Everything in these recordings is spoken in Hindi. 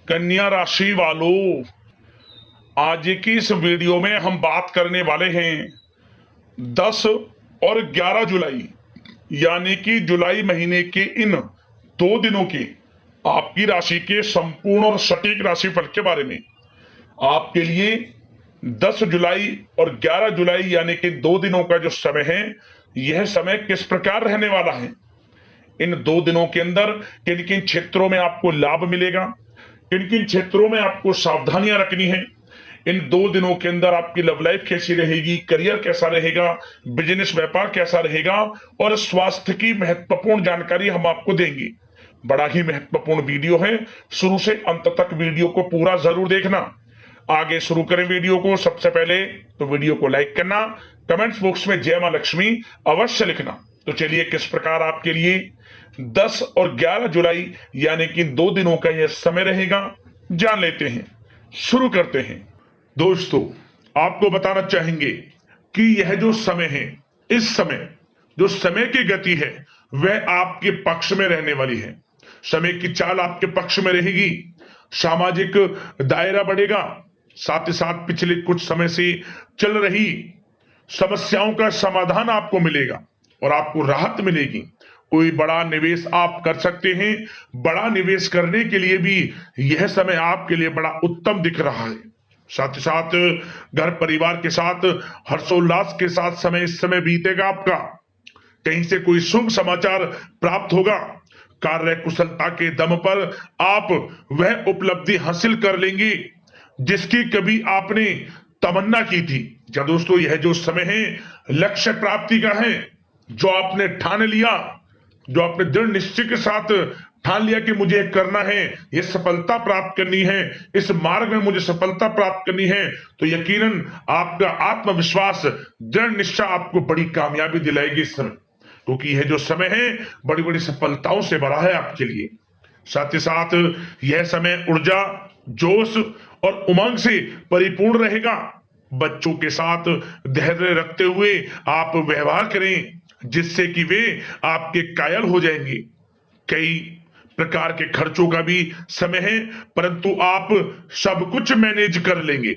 कन्या राशि वालों, आज की इस वीडियो में हम बात करने वाले हैं 10 और 11 जुलाई यानी कि जुलाई महीने के इन 2 दिनों के आपकी राशि के संपूर्ण और सटीक राशिफल के बारे में। आपके लिए 10 जुलाई और 11 जुलाई यानी कि 2 दिनों का जो समय है, यह समय किस प्रकार रहने वाला है। इन 2 दिनों के अंदर किन किन क्षेत्रों में आपको लाभ मिलेगा, किन किन क्षेत्रों में आपको सावधानियां रखनी है। इन 2 दिनों के अंदर आपकी लव लाइफ कैसी रहेगी, करियर कैसा रहेगा, बिजनेस व्यापार कैसा रहेगा और स्वास्थ्य की महत्वपूर्ण जानकारी हम आपको देंगे। बड़ा ही महत्वपूर्ण वीडियो है, शुरू से अंत तक वीडियो को पूरा जरूर देखना। आगे शुरू करें वीडियो को। सबसे पहले तो वीडियो को लाइक करना, कमेंट्स बॉक्स में जय मां लक्ष्मी अवश्य लिखना। तो चलिए किस प्रकार आपके लिए 10 और 11 जुलाई यानी कि 2 दिनों का यह समय रहेगा, जान लेते हैं। शुरू करते हैं। दोस्तों, आपको बताना चाहेंगे कि यह जो समय है, इस समय जो समय की गति है वह आपके पक्ष में रहने वाली है। समय की चाल आपके पक्ष में रहेगी, सामाजिक दायरा बढ़ेगा, साथ ही साथ पिछले कुछ समय से चल रही समस्याओं का समाधान आपको मिलेगा और आपको राहत मिलेगी। कोई बड़ा निवेश आप कर सकते हैं। बड़ा निवेश करने के लिए भी यह समय आपके लिए बड़ा उत्तम दिख रहा है। साथ ही साथ घर परिवार के साथ हर्षोल्लास के साथ समय इस समय बीतेगा आपका। कहीं से कोई शुभ समाचार प्राप्त होगा। कार्य कुशलता के दम पर आप वह उपलब्धि हासिल कर लेंगे जिसकी कभी आपने तमन्ना की थी। क्या दोस्तों, यह जो समय है लक्ष्य प्राप्ति का है। जो आपने ठान लिया, जो आपने दृढ़ निश्चय के साथ ठान लिया कि मुझे करना है, यह सफलता प्राप्त करनी है, इस मार्ग में मुझे सफलता प्राप्त करनी है, तो यकीनन आपका आत्मविश्वास, दृढ़ निश्चय आपको बड़ी कामयाबी दिलाएगी इस समय। क्योंकि यह जो समय है बड़ी बड़ी सफलताओं से भरा है आपके लिए। साथ ही साथ यह समय ऊर्जा, जोश और उमंग से परिपूर्ण रहेगा। बच्चों के साथ धैर्य रखते हुए आप व्यवहार करें जिससे कि वे आपके कायल हो जाएंगे। कई प्रकार के खर्चों का भी समय है, परंतु आप सब कुछ मैनेज कर लेंगे।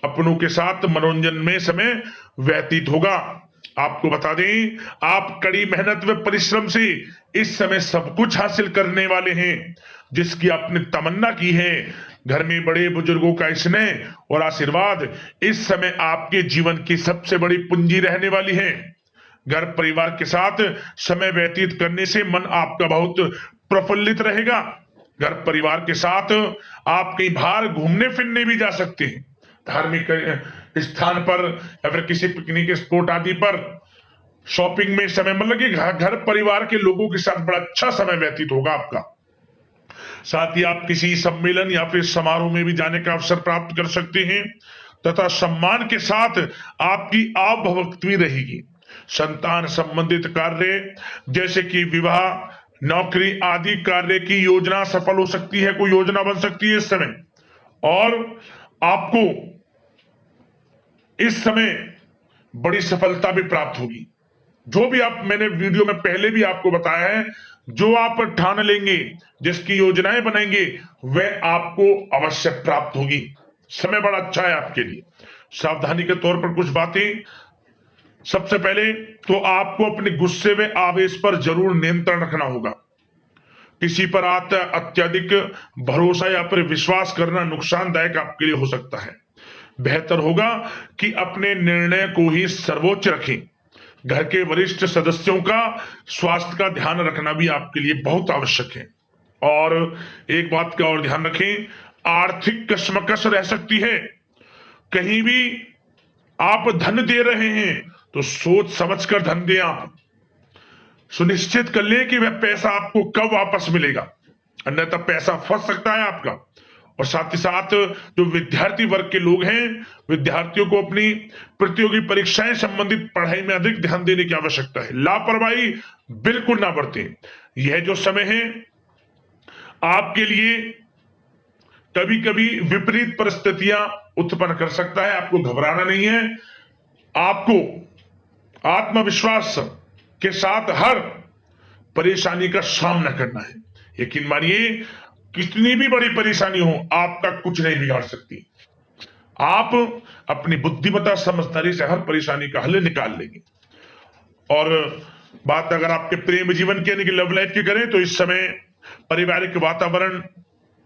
अपनों के साथ मनोरंजन में समय व्यतीत होगा। आपको बता दें, आप कड़ी मेहनत व परिश्रम से इस समय सब कुछ हासिल करने वाले हैं जिसकी आपने तमन्ना की है। घर में बड़े बुजुर्गों का स्नेह और आशीर्वाद इस समय आपके जीवन की सबसे बड़ी पूंजी रहने वाली है। घर परिवार के साथ समय व्यतीत करने से मन आपका बहुत प्रफुल्लित रहेगा। घर परिवार के साथ आप कई बार घूमने फिरने भी जा सकते हैं, धार्मिक स्थान पर या फिर किसी पिकनिक स्पॉट आदि पर, शॉपिंग में समय, मतलब कि घर परिवार के लोगों के साथ बड़ा अच्छा समय व्यतीत होगा आपका। साथ ही आप किसी सम्मेलन या फिर समारोह में भी जाने का अवसर प्राप्त कर सकते हैं तथा सम्मान के साथ आपकी आवभगत भी रहेगी। संतान संबंधित कार्य जैसे कि विवाह, नौकरी आदि कार्य की योजना सफल हो सकती है, कोई योजना बन सकती है इस समय। और आपको इस समय बड़ी सफलता भी प्राप्त होगी। जो भी आप, मैंने वीडियो में पहले भी आपको बताया है, जो आप ठान लेंगे, जिसकी योजनाएं बनाएंगे, वह आपको अवश्य प्राप्त होगी। समय बड़ा अच्छा है आपके लिए। सावधानी के तौर पर कुछ बातें। सबसे पहले तो आपको अपने गुस्से में आवेश पर जरूर नियंत्रण रखना होगा। किसी पर अत्यधिक भरोसा या फिर विश्वास करना नुकसानदायक आपके लिए हो सकता है। बेहतर होगा कि अपने निर्णय को ही सर्वोच्च रखें। घर के वरिष्ठ सदस्यों का स्वास्थ्य का ध्यान रखना भी आपके लिए बहुत आवश्यक है। और एक बात का और ध्यान रखें, आर्थिक कशमकश रह सकती है। कहीं भी आप धन दे रहे हैं तो सोच समझकर धन दें। आप सुनिश्चित कर लें कि वह पैसा आपको कब वापस मिलेगा, अन्यथा पैसा फंस सकता है आपका। और साथ ही साथ जो विद्यार्थी वर्ग के लोग हैं, विद्यार्थियों को अपनी प्रतियोगी परीक्षाएं संबंधित पढ़ाई में अधिक ध्यान देने की आवश्यकता है। लापरवाही बिल्कुल ना बरतें। यह जो समय है आपके लिए कभी कभी विपरीत परिस्थितियां उत्पन्न कर सकता है। आपको घबराना नहीं है, आपको आत्मविश्वास के साथ हर परेशानी का सामना करना है। यकीन मानिए, कितनी भी बड़ी परेशानी हो, आपका कुछ नहीं बिगाड़ सकती। आप अपनी बुद्धिमत्ता समझदारी से हर परेशानी का हल निकाल लेंगे। और बात अगर आपके प्रेम जीवन की यानी कि लव लाइफ की करें तो इस समय पारिवारिक वातावरण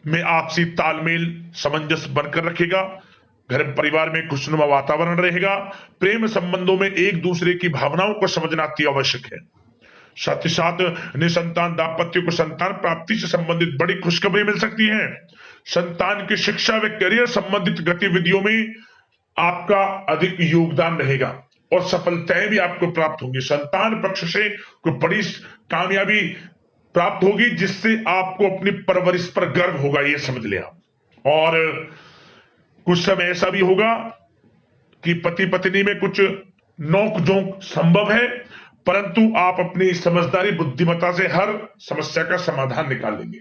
में आपसी तालमेल सामंजस्य बनकर रखेगा। घर परिवार में खुशनुमा वातावरण रहेगा। प्रेम संबंधों में एक दूसरे की भावनाओं को समझना अति आवश्यक है। साथ ही साथ निसंतान दाम्पत्य को संतान प्राप्ति से संबंधित बड़ी खुशखबरी मिल सकती है। संतान की शिक्षा व करियर संबंधित गतिविधियों में आपका अधिक योगदान रहेगा और सफलताएं भी आपको प्राप्त होंगी। संतान पक्ष से कोई बड़ी कामयाबी प्राप्त होगी जिससे आपको अपनी परवरिश पर गर्व होगा, ये समझ लिया। और कुछ समय ऐसा भी होगा कि पति पत्नी में कुछ नोक झोंक संभव है, परंतु आप अपनी समझदारी बुद्धिमत्ता से हर समस्या का समाधान निकाल लेंगे।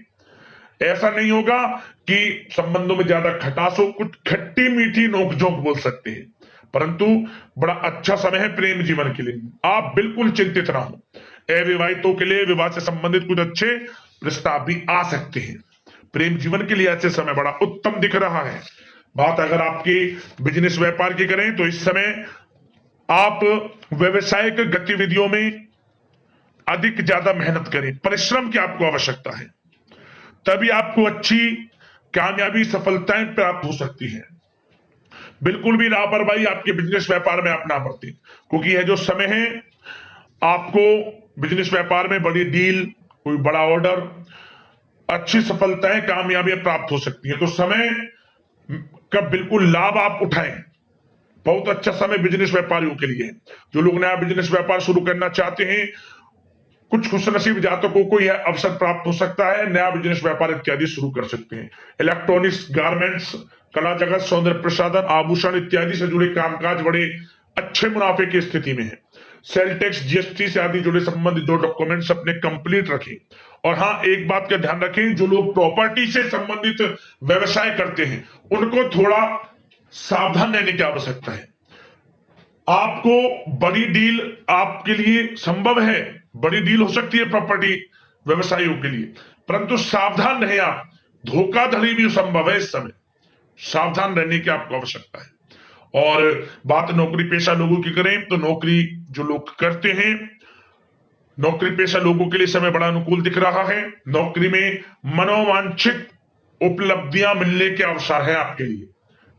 ऐसा नहीं होगा कि संबंधों में ज्यादा खटास हो, कुछ खट्टी मीठी नोकझोंक बोल सकते हैं, परंतु बड़ा अच्छा समय है प्रेम जीवन के लिए। आप बिल्कुल चिंतित ना हो। अविवाहितों के लिए विवाह से संबंधित कुछ अच्छे प्रस्ताव भी आ सकते हैं। प्रेम जीवन के लिए ऐसे समय बड़ा उत्तम दिख रहा है। बात अगर आपकी बिजनेस व्यापार की करें तो इस समय आप व्यवसायिक गतिविधियों में अधिक ज्यादा मेहनत करें, परिश्रम की आपको आवश्यकता है, तभी आपको अच्छी कामयाबी सफलताएं प्राप्त हो सकती है। बिल्कुल भी लापरवाही आपके बिजनेस व्यापार में आप ना बरतें, क्योंकि यह जो समय है आपको बिजनेस व्यापार में बड़ी डील, कोई बड़ा ऑर्डर, अच्छी सफलताएं कामयाबियां प्राप्त हो सकती है। तो समय का बिल्कुल लाभ आप उठाएं। बहुत अच्छा समय बिजनेस व्यापारियों के लिए। जो लोग नया बिजनेस व्यापार शुरू करना चाहते हैं, कुछ खुशनसीब जातकों को यह अवसर प्राप्त हो सकता है, नया बिजनेस व्यापार इत्यादि शुरू कर सकते हैं। इलेक्ट्रॉनिक्स, गारमेंट्स, कला जगत, सौंदर्य प्रसाधन, आभूषण इत्यादि से जुड़े कामकाज बड़े अच्छे मुनाफे की स्थिति में है। सेल टैक्स, जीएसटी से आदि जुड़े संबंधित जो डॉक्यूमेंट्स अपने कंप्लीट रखें। और हाँ, एक बात का ध्यान रखें, जो लोग प्रॉपर्टी से संबंधित व्यवसाय करते हैं उनको थोड़ा सावधान रहने की आवश्यकता है। आपको बड़ी डील आपके लिए संभव है, बड़ी डील हो सकती है प्रॉपर्टी व्यवसायियों के लिए, परंतु सावधान रहे आप। धोखाधड़ी भी संभव है इस समय, सावधान रहने की आपको आवश्यकता है। और बात नौकरी पेशा लोगों की करें तो नौकरी जो लोग करते हैं, नौकरी पेशा लोगों के लिए समय बड़ा अनुकूल दिख रहा है। नौकरी में मनोवांछित उपलब्धियां मिलने के अवसर है आपके लिए।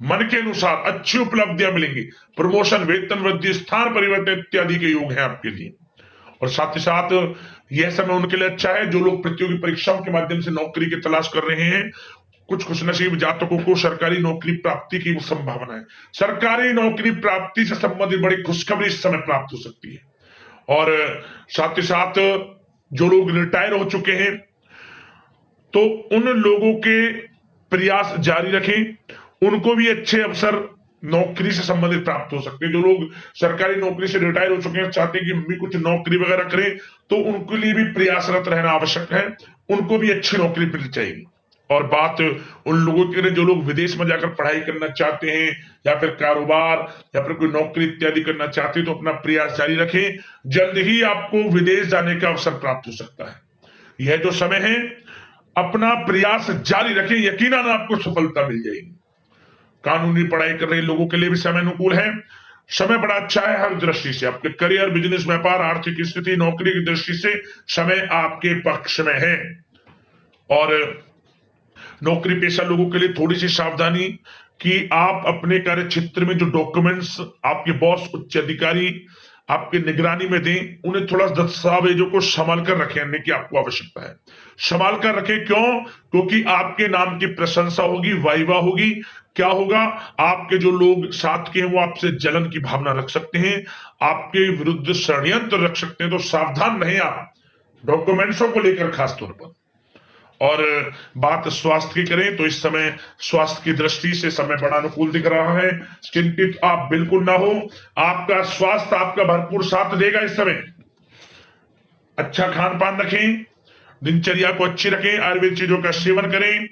मन के अनुसार अच्छी उपलब्धियां मिलेंगी। प्रमोशन, वेतन वृद्धि, स्थान परिवर्तन इत्यादि के योग है आपके लिए। और साथ ही साथ यह समय उनके लिए अच्छा है जो लोग प्रतियोगी परीक्षाओं के माध्यम से नौकरी की तलाश कर रहे हैं। कुछ खुशनसीब जातकों को सरकारी नौकरी प्राप्ति की संभावना है। सरकारी नौकरी प्राप्ति से संबंधित बड़ी खुशखबरी इस समय प्राप्त हो सकती है। और साथ ही साथ जो लोग रिटायर हो चुके हैं तो उन लोगों के प्रयास जारी रखें, उनको भी अच्छे अवसर नौकरी से संबंधित प्राप्त हो सकते हैं। जो लोग सरकारी नौकरी से रिटायर हो चुके हैं, चाहते हैं कि हम भी कुछ नौकरी वगैरह करें, तो उनके लिए भी प्रयासरत रहना आवश्यक है, उनको भी अच्छी नौकरी मिल जाएगी। और बात उन लोगों के लिए जो लोग विदेश में जाकर पढ़ाई करना चाहते हैं या फिर कारोबार या फिर कोई नौकरी इत्यादि करना चाहते हैं, तो अपना प्रयास जारी रखें, जल्द ही आपको विदेश जाने का अवसर प्राप्त हो सकता है। यह जो समय है अपना प्रयास जारी रखें, यकीनन आपको सफलता मिल जाएगी। कानूनी पढ़ाई कर रहे लोगों के लिए भी समय अनुकूल है। समय बड़ा अच्छा है हर दृष्टि से। आपके करियर, बिजनेस, व्यापार, आर्थिक स्थिति, नौकरी की दृष्टि से समय आपके पक्ष में है। और नौकरी पेशा लोगों के लिए थोड़ी सी सावधानी कि आप अपने कार्य क्षेत्र में जो डॉक्यूमेंट्स आपके बॉस, उच्च अधिकारी आपके निगरानी में दें, उन्हें थोड़ा दस्तावेजों को संभाल कर रखने की आपको आवश्यकता है। संभाल कर रखें, क्यों? क्योंकि आपके नाम की प्रशंसा होगी, वाइवा होगी। क्या होगा? आपके जो लोग साथ के हैं वो आपसे जलन की भावना रख सकते हैं, आपके विरुद्ध षड्यंत्र रख सकते हैं। तो सावधान रहें आप डॉक्यूमेंट्सों को लेकर खास तौर पर। और बात स्वास्थ्य की करें तो इस समय स्वास्थ्य की दृष्टि से समय बड़ा अनुकूल दिख रहा है। चिंतित आप बिल्कुल ना हो, आपका स्वास्थ्य आपका भरपूर साथ देगा इस समय। अच्छा खान पान रखें, दिनचर्या को अच्छी रखें, आयुर्वेद चीजों का सेवन करें,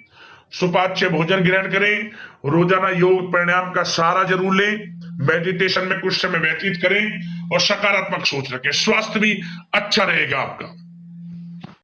सुपाच्य भोजन ग्रहण करें, रोजाना योग प्राणायाम का सहारा जरूर लें, मेडिटेशन में कुछ समय व्यतीत करें और सकारात्मक सोच रखें। स्वास्थ्य भी अच्छा रहेगा आपका।